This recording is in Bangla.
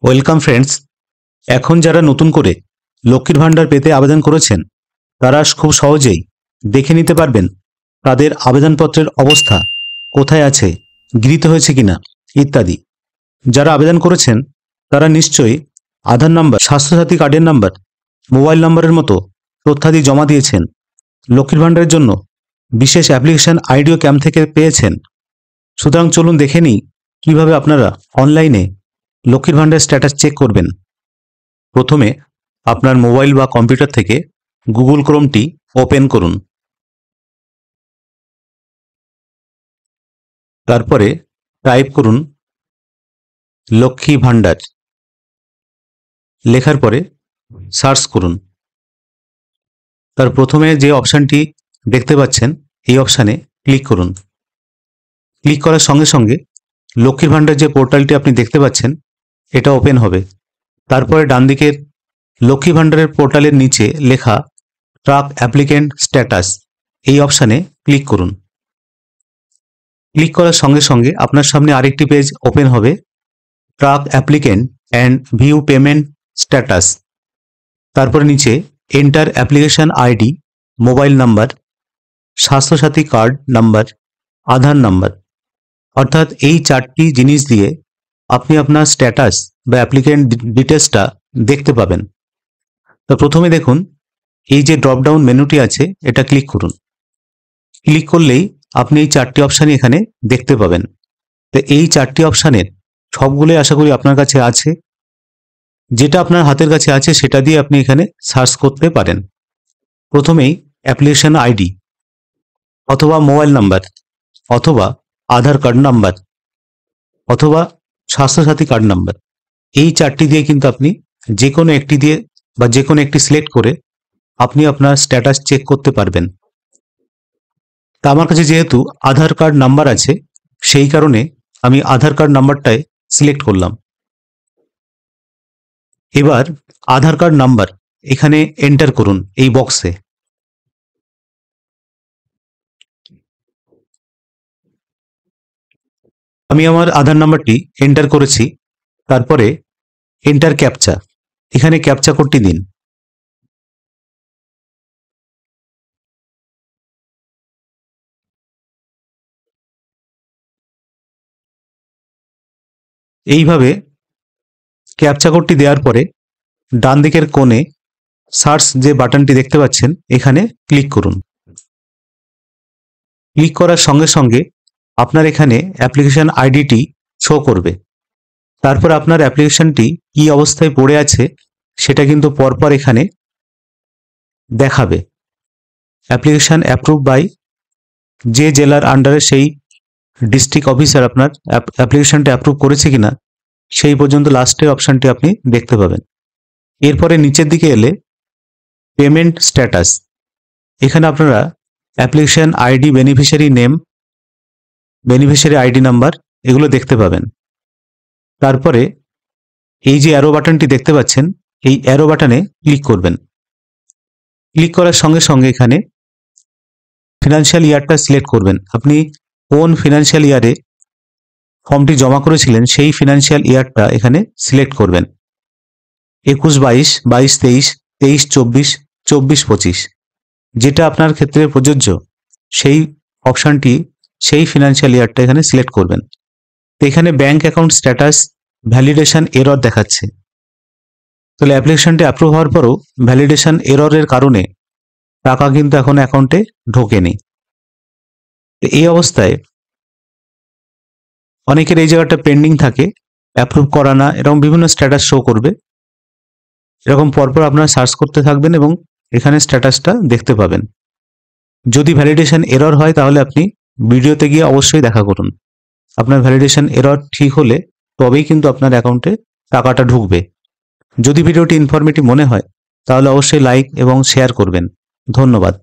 Welcome friends. এখন যারা নতুন করে লক্ষ্মীর ভাণ্ডার পেতে আবেদন করেছেন তারা খুব সহজেই দেখে নিতে পারবেন তাদের আবেদনপত্রের অবস্থা কোথায় আছে, গৃহীত হয়েছে কিনা ইত্যাদি। যারা আবেদন করেছেন তারা নিশ্চয়ই আধার নাম্বার, স্বাস্থ্যসাথী কার্ডের নাম্বার, মোবাইল নাম্বারের মতো তথ্যাদি জমা দিয়েছেন। লক্ষ্মীর ভাণ্ডারের জন্য বিশেষ অ্যাপ্লিকেশন আইডিও ক্যাম্প থেকে পেয়েছেন। সুতরাং চলুন দেখে নিই কীভাবে আপনারা অনলাইনে লক্ষ্মীর ভাণ্ডার স্ট্যাটাস চেক করবেন। প্রথমে আপনার মোবাইল বা কম্পিউটার থেকে গুগল ক্রোমটি ওপেন করুন। তারপরে টাইপ করুন লক্ষ্মী ভাণ্ডার, লেখার পরে সার্চ করুন। তার প্রথমে যে অপশানটি দেখতে পাচ্ছেন এই অপশানে ক্লিক করুন। ক্লিক করার সঙ্গে সঙ্গে লক্ষ্মীর ভাণ্ডার যে পোর্টালটি আপনি দেখতে পাচ্ছেন এটা ওপেন হবে। তারপরে ডান দিকের লক্ষ্মী ভাণ্ডারের পোর্টালের নিচে লেখা ট্র্যাক অ্যাপ্লিকেন্ট স্ট্যাটাস এই অপশানে ক্লিক করুন। ক্লিক করার সঙ্গে সঙ্গে আপনার সামনে আরেকটি পেজ ওপেন হবে, track applicant and view payment status. তারপরে নিচে enter application ID, mobile number, Swasthyasathi card number, Aadhaar number, অর্থাৎ এই চারটি জিনিস দিয়ে আপনি আপনার স্ট্যাটাস বা অ্যাপ্লিকেন্ট ডিটেলসটা দেখতে পাবেন। তো প্রথমে দেখুন এই যে ড্রপডাউন মেনুটি আছে এটা ক্লিক করুন। ক্লিক করলেই আপনি এই চারটি অপশানই এখানে দেখতে পাবেন। তো এই চারটি অপশানের সবগুলোই আশা করি আপনার কাছে আছে। যেটা আপনার হাতের কাছে আছে সেটা দিয়ে আপনি এখানে সার্চ করতে পারেন। প্রথমেই অ্যাপ্লিকেশন আইডি অথবা মোবাইল নাম্বার অথবা আধার কার্ড নাম্বার অথবা স্বাস্থ্যসাথী কার্ড নাম্বার, এই চারটি দিয়ে কিন্তু আপনি যে কোনো একটি দিয়ে বা যে কোনো একটি সিলেক্ট করে আপনি আপনার স্ট্যাটাস চেক করতে পারবেন। তা আমার কাছে যেহেতু আধার কার্ড নাম্বার আছে সেই কারণে আমি আধার কার্ড নাম্বারটাই সিলেক্ট করলাম। এবার আধার কার্ড নাম্বার এখানে এন্টার করুন এই বক্সে। আমি আমার আধার নাম্বারটি এন্টার করেছি। তারপরে এন্টার ক্যাপচা, এখানে ক্যাপচা কোডটি দিন। এইভাবে ক্যাপচা কোডটি দেওয়ার পরে ডান দিকের কোণে সার্চ যে বাটনটি দেখতে পাচ্ছেন এখানে ক্লিক করুন। ক্লিক করার সঙ্গে সঙ্গে আপনার এখানে অ্যাপ্লিকেশন আইডিটি শো করবে। তারপর আপনার অ্যাপ্লিকেশনটি কী অবস্থায় পড়ে আছে সেটা কিন্তু পরপর এখানে দেখাবে। অ্যাপ্লিকেশন অ্যাপ্রুভ বাই যে জেলার আন্ডারে সেই ডিস্ট্রিক্ট অফিসার আপনার অ্যাপ্লিকেশনটা অ্যাপ্রুভ করেছে কিনা সেই পর্যন্ত লাস্টের অপশানটি আপনি দেখতে পাবেন। এরপরে নিচের দিকে এলে পেমেন্ট স্ট্যাটাস, এখানে আপনারা application ID, beneficiary name, beneficiary ID number এগুলো দেখতে পাবেন। তারপরে এই যে অ্যারো বাটনটি দেখতে পাচ্ছেন এই অ্যারো বাটনে ক্লিক করবেন। ক্লিক করার সঙ্গে সঙ্গে এখানে ফিনান্সিয়াল ইয়ারটা সিলেক্ট করবেন। আপনি কোন ফিনান্সিয়াল ইয়ারে ফর্মটি জমা করেছিলেন সেই ফিনান্সিয়াল ইয়ারটা এখানে সিলেক্ট করবেন। 21-22, 22-23, 23-24, 24-25 যেটা আপনার ক্ষেত্রে প্রযোজ্য সেই অপশানটি, সেই ফিনান্সিয়াল ইয়ারটা এখানে সিলেক্ট করবেন। তো এখানে bank account status validation error দেখাচ্ছে। তাহলে অ্যাপ্লিকেশনটি অ্যাপ্রুভ হওয়ার পরও ভ্যালিডেশন এররের কারণে টাকা কিন্তু এখন অ্যাকাউন্টে ঢোকেনি। তো এই অবস্থায় অনেকের এই জায়গাটা পেন্ডিং থাকে, অ্যাপ্রুভ করা না, এরকম বিভিন্ন স্ট্যাটাস শো করবে। এরকম পরপর আপনারা সার্চ করতে থাকবেন এবং এখানে স্ট্যাটাসটা দেখতে পাবেন। যদি ভ্যালিডেশন এরর হয় তাহলে আপনি ভিডিওতে গিয়ে অবশ্যই দেখা করুন। আপনার ভ্যালিডেশন এরর ঠিক হলে তবেই কিন্তু আপনার অ্যাকাউন্টে টাকাটা ঢুকবে। যদি ভিডিওটি ইনফরমেটিভ মনে হয় তাহলে অবশ্যই লাইক এবং শেয়ার করবেন। ধন্যবাদ।